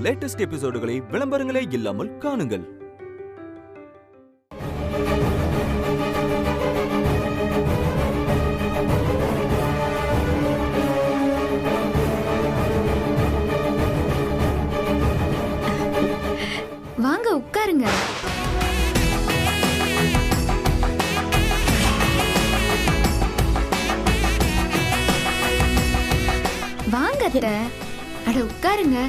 Latest எபிசோடுகளை விளம்பரங்களே இல்லாமல் காணுங்கள். வாங்க உட்காருங்க. வாங்க அத்தை. அட உட்காருங்க.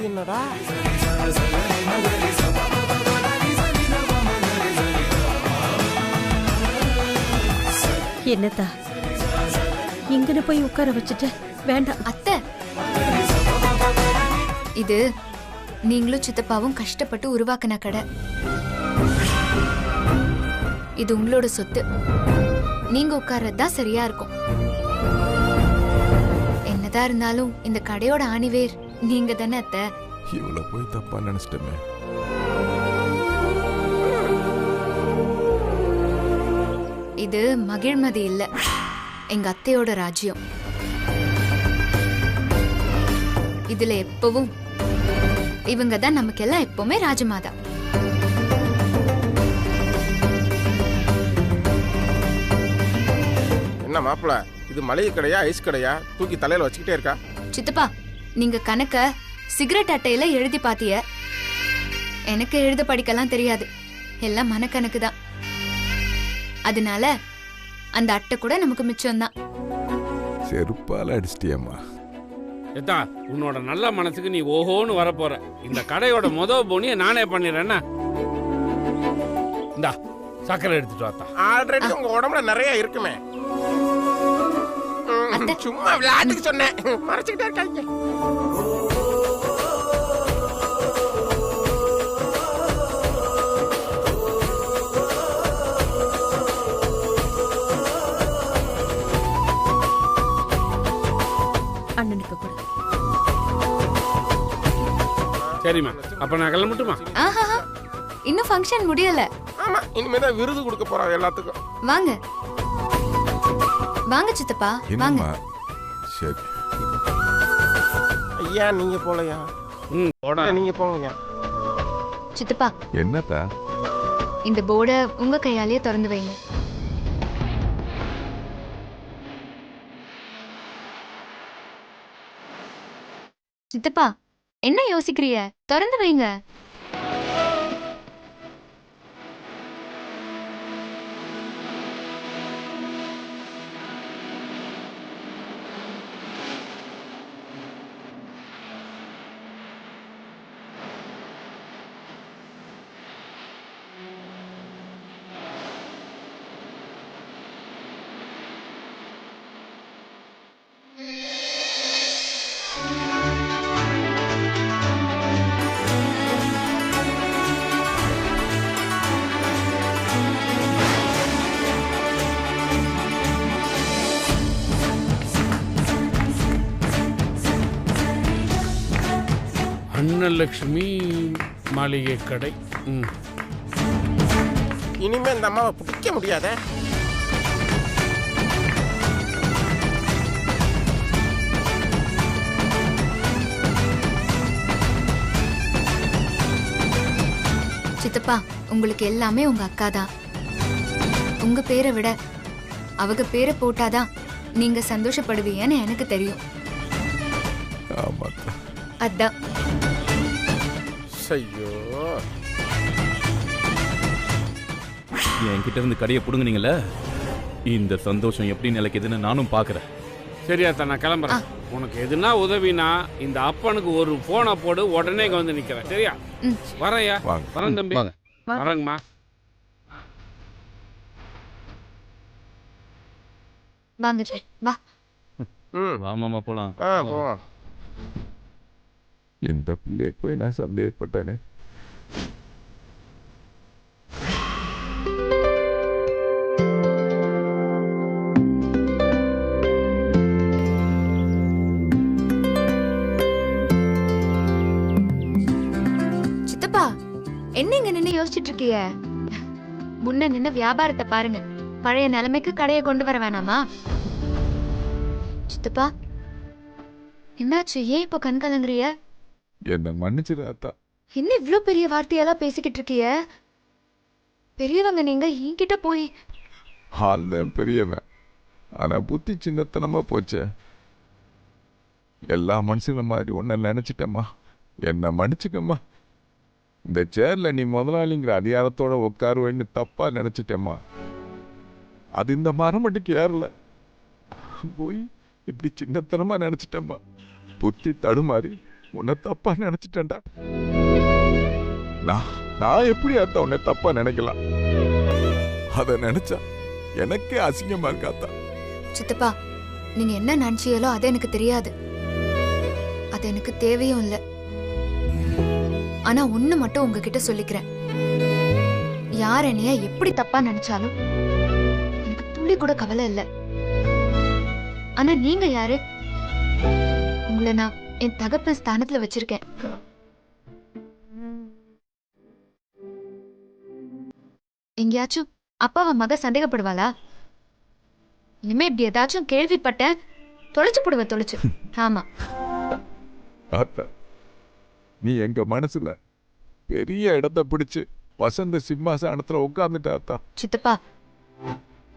என்னடா என்னத்தா இங்கன போய் உட்கார வச்சுட்டு வேண்டாம் அத்தை. இது நீங்களும் சித்தப்பாவும் கஷ்டப்பட்டு உருவாக்கின கடை. இது உங்களோட சொத்து. நீங்க உட்கார்றதுதான் சரியா இருக்கும். என்னதான் இருந்தாலும் இந்த கடையோட ஆணிவேர் நீங்க தானே அத்தை. இவ்வளவு போய் தப்பா நினைச்சிட்டமே. இது மகிழ்மதி இல்ல, எங்க அத்தையோட ராஜ்யம். இதுல எப்பவும் இவங்க தான் நமக்கெல்லாம் எப்பவுமே ராஜமாதா. என்ன மாப்பிள, இது மளிகை கடையா ஐஸ் கடையா? தூக்கி தலையில வச்சுக்கிட்டே இருக்கா. சித்தப்பா, நீங்க கணக்க சிகரெட் அட்டையில எழுதி பாத்திய. எனக்கு எழுத படிக்கலாம் தெரியாது, எல்லாம் மனக்கணக்கு தான். அதனால அந்த அட்டை கூட நமக்கு மிச்சம்தான். செருப்பால அடிச்சிட்டியம்மா. ஏத்தா, உன்னோட நல்ல மனசுக்கு நீ ஓஹோன்னு வரப்போற. இந்த கடையோட போனிய நானே பண்ணிடுறேன்னா. இந்தா சக்கரை எடுத்துட்டு வாத்தா. ஆல்ரெடி உங்க உடம்புல நிறைய இருக்குமே. சும்மா விளையாட்டுக்கு சொன்னேன், மறைச்சுக்கிட்டே இருக்காங்க. அண்ணனுக்கு கூட. சரிம்மா, அப்ப நான் கிளம்பட்டுமா? ஆஹா, இன்னும் ஃபங்க்ஷன் முடியல. ஆமா, இனிமேதான் விருது கொடுக்க போறோம் எல்லாத்துக்கும். வாங்க வாங்க சித்தப்பா, வாங்க. சரி ஐயா, நீங்க போலையா? நீங்க போங்க சித்தப்பா. என்னத்தா? இந்த போர்டை உங்க கையாலேயே திறந்து வைங்க. சித்தப்பா, என்ன யோசிக்கிறிய? திறந்து வைங்க. அன்னலட்சுமி மளிகை கடை. இனிமே இந்த அம்மாவை பிடிக்க முடியாத. சித்தப்பா, உங்களுக்கு எல்லாமே உங்க அக்கா தான். உங்க பேரை விட அவங்க பேரை போட்டாதான் நீங்க சந்தோஷப்படுவீங்கன்னு எனக்கு தெரியும். அதான். ஐயோ, என்கிட்ட இருந்து கடையை புடுங்குனீங்கல்ல, இந்த சந்தோஷம் எப்படி நிலைக்குதுன்னு நானும் பாக்குறேன். சரியாத்தா, நான் கிளம்புறேன். உனக்கு எதுனா உதவினா இந்த அப்பனுக்கு ஒரு போனை போடு, உடனே இங்க வந்து நிக்கிறேன். சரியா? வரேன்யா. வரேன் தம்பி. வரேங்கம்மா. வாங்க, வா. வாமாமா போலாம். போவோம். இந்த பிள்ளையை போய் நான் சந்தேகப்பட்டேனே. சித்தப்பா, என்ன இங்க நின்னு யோசிச்சுட்டு இருக்கிய? முன்ன நின்னு வியாபாரத்தை பாருங்க. பழைய நிலைமைக்கு கடையை கொண்டு வர வேணாமா? சித்தப்பா, என்னாச்சு? ஏன் இப்போ கண் கலங்குறிய? என்னை மன்னிச்சிரு அத்தா. என்ன இவ்ளோ பெரிய வார்த்தையெல்லாம் பேசிக்கிட்டு இருக்கிய? பெரியவங்க நீங்க என்கிட்ட போய். ஆள் தான் பெரியவன், ஆனா புத்தி சின்னத்தனமா போச்சே. எல்லா மனுஷங்க மாதிரி ஒன்ன நினைச்சிட்டம்மா, என்ன மன்னிச்சுக்கம்மா. இந்த சேர்ல நீ முதலாளிங்கிற அதிகாரத்தோட உட்காருவேன்னு தப்பா நினைச்சிட்டேம்மா. அது இந்த மரம் மட்டும் ஏறல, போய் இப்படி சின்னத்தனமா நினைச்சிட்டேம்மா. புத்தி தடுமாறி உன்னை தப்பா நினைச்சிட்டேன்டா. நான் எப்படி அத்தா உன்னை தப்பா நினைக்கலாம்? அத நினைச்சா எனக்கே அசிங்கமா இருக்காத்தா. சித்தப்பா, நீங்க என்ன நினைச்சீங்களோ அது எனக்கு தெரியாது, அது எனக்கு தேவையும் இல்லை. ஆனா ஒண்ணு மட்டும் உங்ககிட்ட சொல்லிக்கிறேன், யார் என்னைய எப்படி தப்பா நினைச்சாலும் எனக்கு துளி கூட கவலை இல்லை. ஆனா நீங்க யாரு? உங்களை நான் என் தகப்பன் ஸ்தானத்துல வச்சிருக்கேன். எங்கேயாச்சும் அப்பாவை மக சந்தேகப்படுவாளா? இனிமே இப்படி ஏதாச்சும் கேள்விப்பட்டேன், தொலைச்சு போடுவேன், தொலைச்சு. ஆமா ஆத்தா, நீ எங்க மனசுல பெரிய இடத்தை பிடிச்சு வசந்த சிம்மாசனத்துல உட்கார்ந்துட்ட ஆத்தா. சித்தப்பா,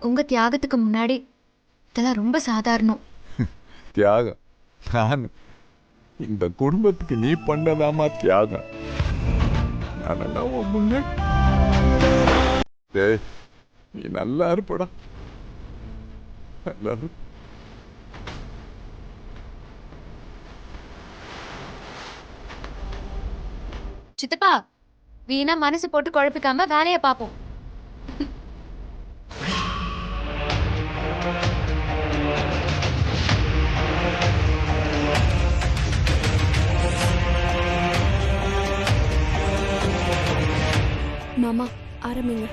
உங்க தியாகத்துக்கு முன்னாடி இதெல்லாம் ரொம்ப சாதாரணம். தியாகம்? நான் இந்த குடும்பத்துக்கு நீ பண்ணதாமா தியாகம். நான் உன் முன்னாடி. டேய், நீ நல்லா இருப்படா, நல்லா இரு. சித்தப்பா, வீணா மனசு போட்டு குழப்பிக்காம வேலையை பார்ப்போம். மாமா ஆரம்பிங்க.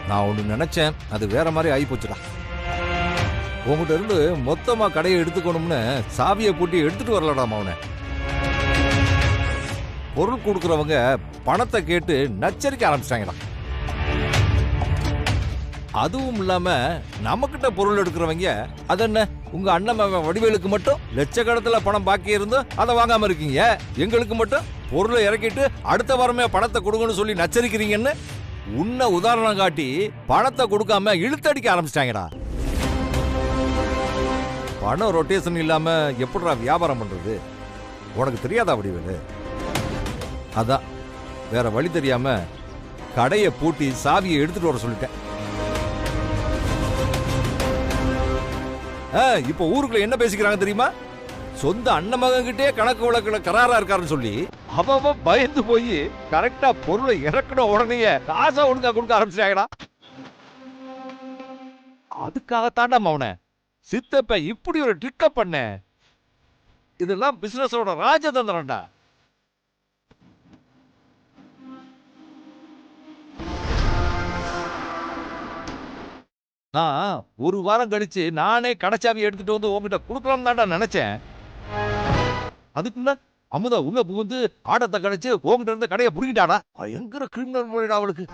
நான் ஒன்று நினைச்சேன், அது வேற மாதிரி ஆகி போச்சுடா. உங்ககிட்ட இருந்து மொத்தமா கடையை எடுத்துக்கணும்னு சாவியை பூட்டி எடுத்துட்டு வரலடா அவனை. பொருள் கொடுக்குறவங்க பணத்தை கேட்டு நச்சரிக்க ஆரம்பிச்சிட்டாங்கடா. அதுவும் இல்லாம நம்மகிட்ட பொருள் எடுக்கிறவங்க அது என்ன, உங்க அண்ணன் வடிவேலுக்கு மட்டும் லட்சக்கணக்கில் பணம் பாக்கி இருந்தும் அதை வாங்காம இருக்கீங்க, எங்களுக்கு மட்டும் பொருளை இறக்கிட்டு அடுத்த வாரமே பணத்தை கொடுங்கன்னு சொல்லி நச்சரிக்கிறீங்கன்னு உன்னை உதாரணம் காட்டி பணத்தை கொடுக்காம இழுத்தடிக்க ஆரம்பிச்சிட்டாங்கடா. பணம் ரொட்டேஷன் இல்லாம எப்படிடா வியாபாரம் பண்றது? உனக்கு தெரியாதா வடிவேலு? அதான் வேற வழி தெரியாம கடையை பூட்டி சாவியை எடுத்துட்டு வர சொல்லிட்டேன். இப்போ ஊருக்குள்ள என்ன பேசிக்கிறாங்க தெரியுமா? சொந்த அண்ணன் மகன்கிட்டே கணக்கு வழக்குல கராரா இருக்காருன்னு சொல்லி அவன் பயந்து போய் கரெக்டா பொருளை இறக்கணும் உடனே காசா ஒழுங்கா கொடுக்க ஆரம்பிச்சாங்கடா. அதுக்காகத்தாண்டா அவனை சித்தப்ப இப்படி ஒரு ட்ரிக்க பண்ண. இதெல்லாம் பிசினஸோட ராஜதந்திரம்டா. நான் ஒரு வாரம் கழிச்சு நானே கடைச்சாவி எடுத்துட்டு வந்து உங்ககிட்ட கொடுக்கலாம் தான்டா நினைச்சேன். அதுக்குள்ள அமுதா உள்ள புகுந்து ஆடத்தை கழிச்சு உங்ககிட்ட இருந்து கடையை புடிக்கிட்டாடா. பயங்கர கிரிமினல் மொழிடா அவளுக்கு.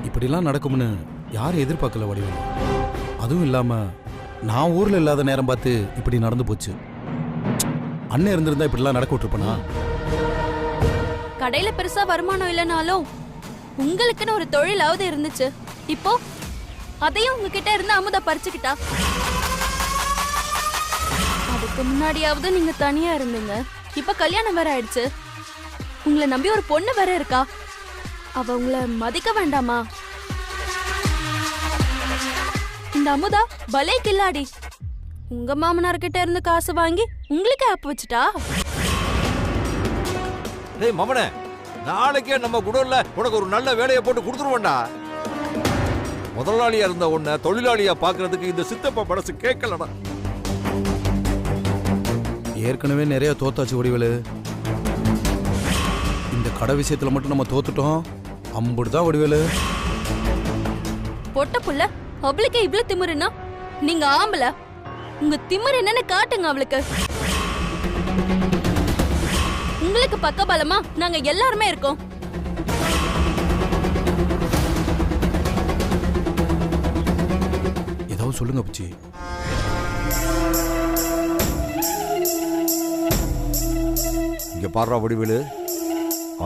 இப்படிலாம் நடக்கும்னு யாரும் எதிர்பார்க்கல வடிவேலு. அதுவும் இல்லாம நான் ஊர்ல இல்லாத நேரம் பார்த்து இப்படி நடந்து போச்சு. அண்ணன் இருந்திருந்தா இப்படிலாம் நடக்க விட்டுருப்பனா? கடையில பெருசா வருமானம் இல்லைனாலும் உங்களுக்குன்னு ஒரு தொழிலாவது இருந்துச்சு. இப்போ அதையும் உங்ககிட்ட இருந்து அமுதா பறிச்சுக்கிட்டா. அதுக்கு முன்னாடியாவது நீங்க தனியா இருந்தீங்க, இப்ப கல்யாணம் வேற ஆயிடுச்சு. உங்களை நம்பி ஒரு பொண்ணு வேற இருக்கா. அவ உங்களை மதிக்க வேண்டாமா? இந்த அமுதா பலே கில்லாடி. உங்க மாமனார்கிட்ட இருந்து காசு வாங்கி உங்களுக்கு ஆப் வச்சுட்டா. டேய் மவனே, நாளைக்கே நம்ம குடோன்ல உனக்கு ஒரு நல்ல வேலையை போட்டு கொடுத்துருவோம்டா. முதலாளியா இருந்த உன்னை தொழிலாளியா பாக்குறதுக்கு இந்த சித்தப்பா படசு கேட்கலடா. ஏற்கனவே நிறைய தோத்தாச்சு வடிவேலு. இந்த கடை விஷயத்துல மட்டும் நம்ம தோத்துட்டோம், அம்புடுதான் வடிவேலு. பொட்ட புள்ள அவளுக்கே இவ்வளவு திமிருன்னா நீங்க ஆம்பள. உங்க திமிரு என்னன்னு காட்டுங்க அவளுக்கு. உங்க உங்களுக்கு பக்கபலமா நாங்க எல்லாருமே இருக்கோம். ஏதாவது சொல்லுங்க பிச்சி. இங்க பாடுறா வடிவேலு,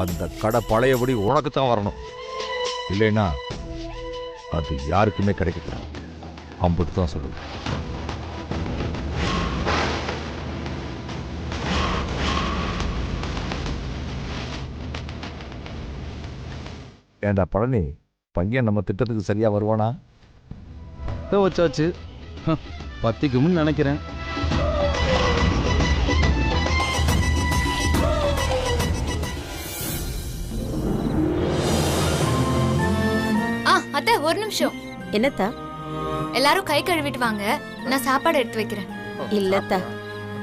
அந்த கடை பழையபடி உனக்கு தான் வரணும். இல்லைன்னா அது யாருக்குமே கிடைக்கக்கூடாது. அம்புட்டு தான் சொல்லுவேன். ஏண்டா பழனி, பையன் நம்ம திட்டத்துக்கு சரியா வருவானா? வச்சாச்சு, பத்திக்கும்னு நினைக்கிறேன். அத்தை ஒரு நிமிஷம். என்னத்தா? எல்லாரும் கை கழுவிட்டு வாங்க, நான் சாப்பாடு எடுத்து வைக்கிறேன். இல்லத்தா,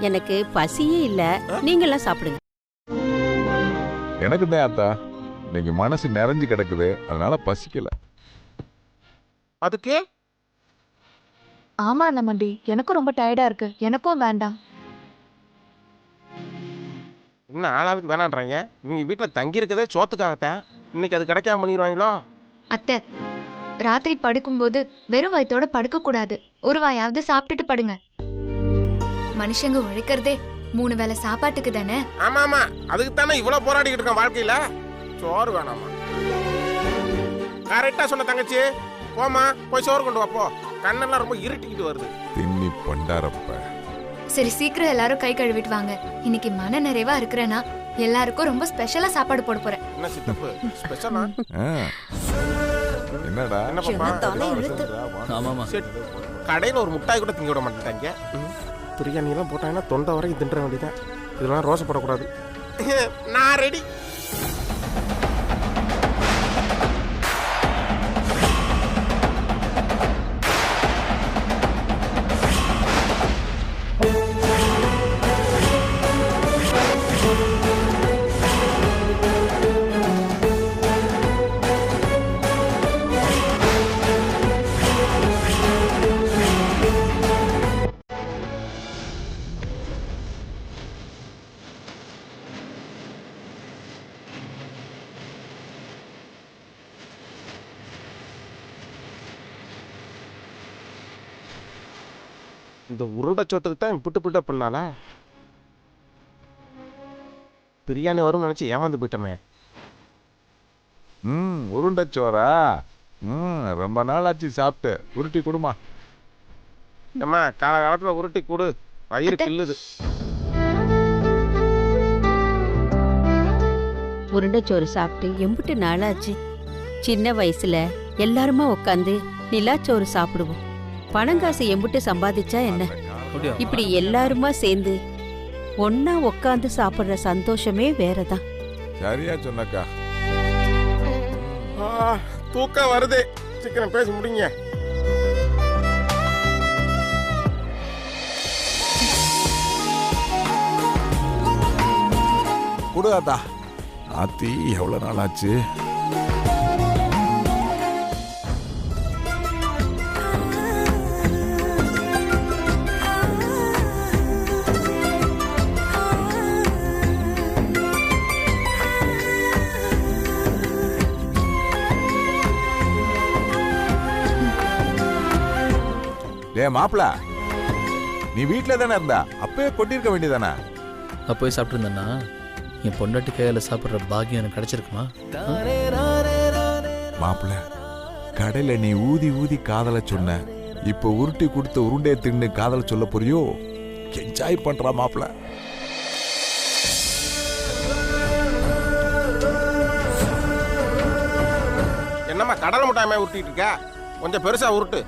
எனக்கு பசியே இல்ல, நீங்கெல்லாம் சாப்பிடுங்க. எனக்கு தான் அத்தா இன்னைக்கு மனசு நிறைஞ்சு கிடக்குது, அதனால பசிக்கல. அதுக்கே ஆமா நம்மண்டி, எனக்கும் ரொம்ப டயர்டா இருக்கு. எனக்கும் வேண்டாம். இன்னும் ஆளாவுக்கு வேணான்றாங்க. இவங்க வீட்டில் தங்கி இருக்கதே சோத்துக்காகத்தான். இன்னைக்கு அது கிடைக்காம பண்ணிடுவாங்களோ? அத்தை, ராத்திரி படுக்கும்போது வெறும் வயித்தோட படுக்க கூடாது. ஒரு வாயாவது சாப்பிட்டுட்டு படுங்க. மனுஷங்க உழைக்கிறதே 3 வேளை சாப்பாட்டுக்கு தானே. ஆமா ஆமா, அதுக்கு தானே இவ்வளவு போராடிக்கிட்டு இருக்கோம் வாழ்க்கையில. சோறு வேணாமா? கரெக்டா சொன்ன தங்கச்சி. போமா, போய் சோறு கொண்டு வா போ. கண்ணெல்லாம் ரொம்ப இருட்டிக்கிட்டு வருது. தின்னி பண்டாரப்ப. சரி, சீக்கிரம் எல்லாரும் கை கழுவிட்டு வாங்க. இன்னைக்கு மன நிறைவா இருக்கிறேன்னா எல்லாருக்கும் ரொம்ப ஸ்பெஷலா சாப்பாடு போட போறேன். என்ன சித்தப்பு ஸ்பெஷலா? என்னடா என்ன பாப்பா? ஆமாமா. சரி, கடையில் ஒரு முட்டாய் கூட திங்க விட மாட்டேங்கிறாங்க. பிரியாணி எல்லாம் போட்டாங்கன்னா தொண்டை வரைக்கும் தின்ற வேண்டியதான். இதெல்லாம் ரோசப்படக்கூடாது. நான் ரெடி. இந்த உருண்டை சோத்துக்கு தான் புட்டு பண்ணால. பிரியாணி வரும் நினைச்சு ஏமாந்து போயிட்டோமே. உருண்டைச்சோரா? ரொம்ப நாள் ஆச்சு சாப்பிட்டு. உருட்டி கொடுமா. ஏம்மா, காலகாலத்துல உருட்டி கொடு, வயிறு கில்லுது. உருண்டைச்சோறு சாப்பிட்டு எம்பிட்டு நாளாச்சு. சின்ன வயசுல எல்லாருமா உட்காந்து நிலாச்சோறு சாப்பிடுவோம். பணங்காசு எம்பிட்டு சம்பாதிச்சா என்ன, இப்படி எல்லாருமா சேர்ந்து ஒன்னா உட்காந்து சாப்பிடுற சந்தோஷமே வேறதான். சரியா சொன்னக்கா. தூக்கம் வருது, சீக்கிரம் பேசி முடிங்க. கொடுதாத்தா. ஆத்தி எவ்வளவு நாள் ஆச்சு. டே மாப்பிள, நீ வீட்டில் தானே இருந்தா? அப்பவே கொட்டிருக்க வேண்டியதானே? அப்போயே சாப்பிட்டு இருந்தேன்னா என் பொண்டாட்டி கையால சாப்பிட்ற பாக்கியம் எனக்கு கிடைச்சிருக்குமா? மாப்பிள, கடையில நீ ஊதி ஊதி காதல சொன்ன, இப்ப உருட்டி கொடுத்த உருண்டையை தின்னு காதல சொல்ல போறியோ? என்ஜாய் பண்றா மாப்பிள. என்னம்மா கடலை முட்டாயமே உருட்டிட்டு இருக்க? கொஞ்சம் பெருசா உருட்டு,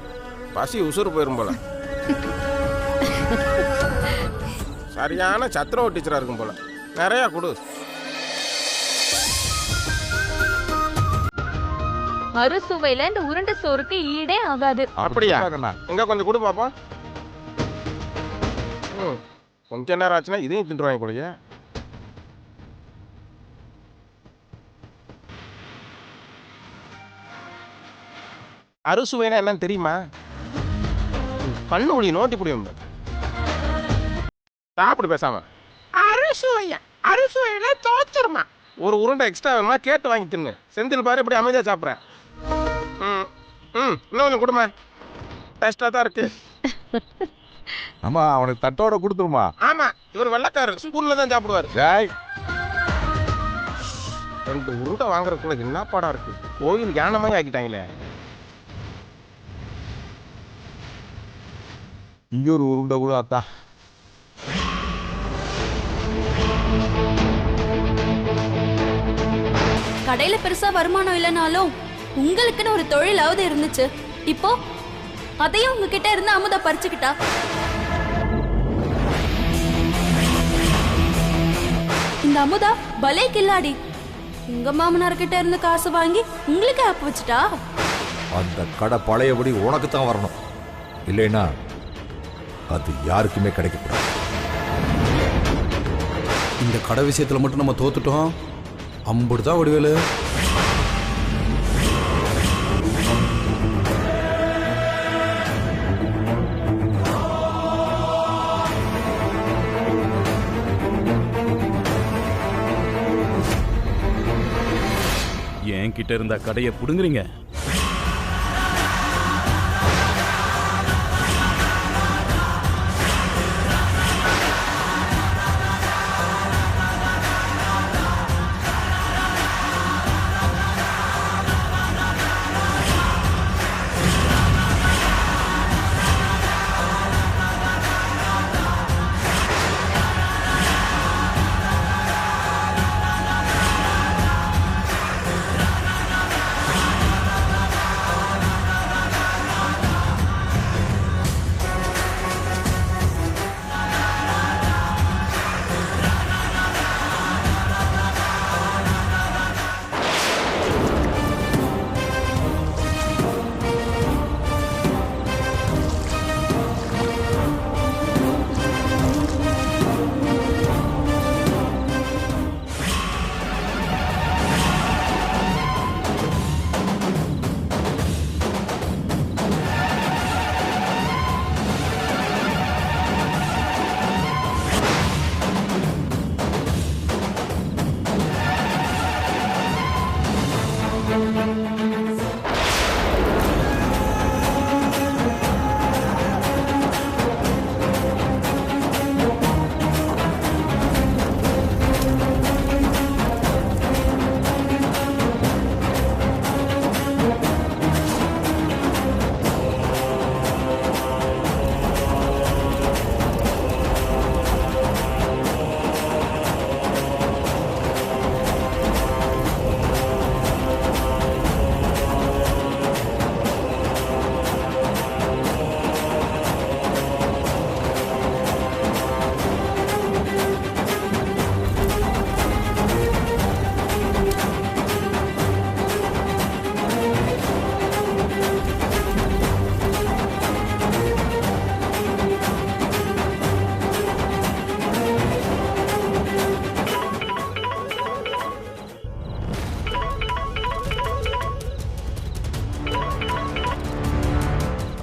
பசி உசுறு போயிரும் போல. சரியான சத்திரம் டீச்சரா இருக்கும் போல. நிறைய கொடு. அறுசுவையில இந்த உருண்டை சோறுக்கு ஈடே ஆகாது. அப்படியா? எங்க கொஞ்சம் கொடு பாப்போம். கொஞ்ச நேரம் ஆச்சுன்னா இதையும் தின்றுவாங்க போலயே. அறுசுவைனா என்னன்னு தெரியுமா? கண்ணு ஒளி நோட்டி புடியும். சாப்பிடு பேசாம. அறுசுவையா? அரிசியில தோச்சிருமா. ஒரு உருண்டை எக்ஸ்ட்ரா வேணுமா கேட்டு வாங்கி தின்னு. செந்தில் பாரு இப்படி அமைதியா சாப்பிட்றேன். இன்னும் கொஞ்சம் கொடுமா, டேஸ்டாக தான் இருக்கு. ஆமா, அவனுக்கு தட்டோட கொடுத்துருமா. ஆமா, இவர் வெள்ளக்காரர், ஸ்கூல்ல தான் சாப்பிடுவார். ஜாய் 2 உருண்டை வாங்குறதுக்குள்ள என்ன பாடம் இருக்கு. கோயில் ஞானமாக ஆக்கிட்டாங்களே. இங்க ஒரு உருண்டை கூட அத்தா. கடையில பெருசா வருமானம் இல்லைனாலும் உங்களுக்குன்னு ஒரு தொழிலாவது இருந்துச்சு. இப்போ அதையும் உங்ககிட்ட இருந்து அமுதா பறிச்சுக்கிட்டா. இந்த அமுதா பலே கில்லாடி. உங்க மாமனார்கிட்ட இருந்து காசு வாங்கி உங்களுக்கு ஆப் வச்சுட்டா. அந்த கடை பழையபடி உனக்கு தான் வரணும், இல்லைன்னா அது யாருக்குமே கிடைக்கக்கூடாது. இந்த கடை விஷயத்துல மட்டும் நம்ம தோத்துட்டோம், அம்புடுதான் வடிவேலு. என்கிட்ட இருந்த கடையை புடுங்குறீங்க.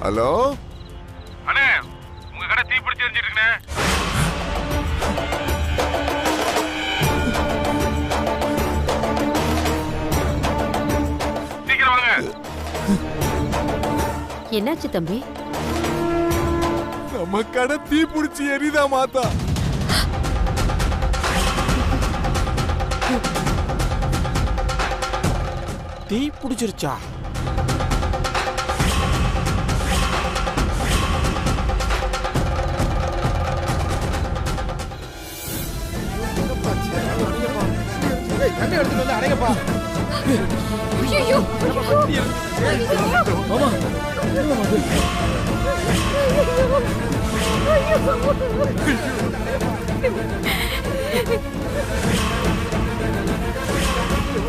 ஹலோ அண்ணே, உங்க கடை தீ பிடிச்சி எரிஞ்சிருக்குண்ணே. சீக்கிரம் வாங்க. என்னாச்சு தம்பி? நம்ம கடை தீ பிடிச்சி எரிதா மாத்தா. தீ பிடிச்சிருச்சா?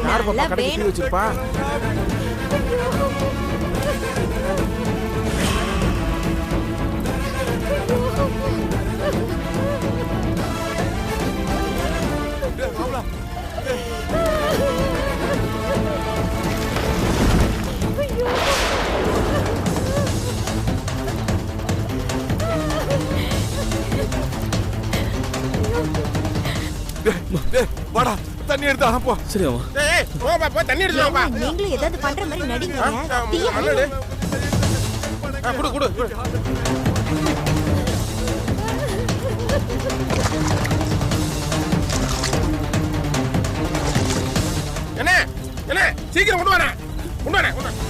யார் பாப்பா கடைக்கு தீ வச்சிருப்பா? தண்ணி எடுத்தா போ. சரி மாமா. ஏய் போப்பா போய் தண்ணி எடுத்து வாப்பா. நீங்களும் ஏதாவது பண்ற மாதிரி நடிங்க. மண்ணு குடு குடு குடு. என்ன என்ன சீக்கிரம் கொண்டு வரேன் கொண்டு வரேன் கொண்டு வரேன்.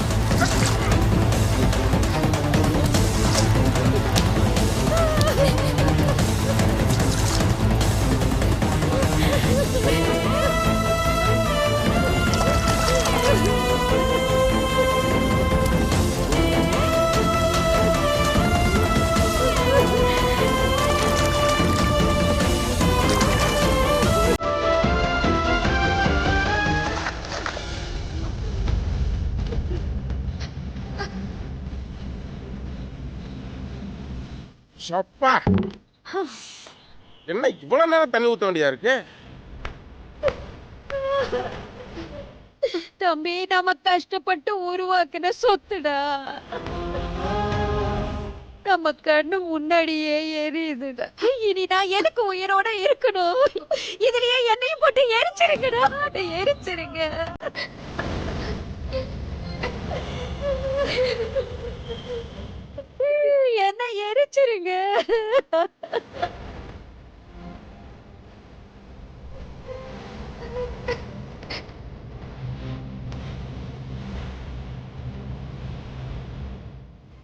சப்பா என்ன இவ்வளவு நேரம் தண்ணி ஊத்த வேண்டியதா இருக்கு? தம்பி நம்ம கஷ்டப்பட்டு உருவாக்குன சொத்துடா நம்ம கண்ணு முன்னாடியே எரியுதுடா. இனி நான் எனக்கு உயிரோட இருக்கணும். இதுலயே என்னையும் போட்டு எரிச்சிருங்கடா, எரிச்சிருங்க.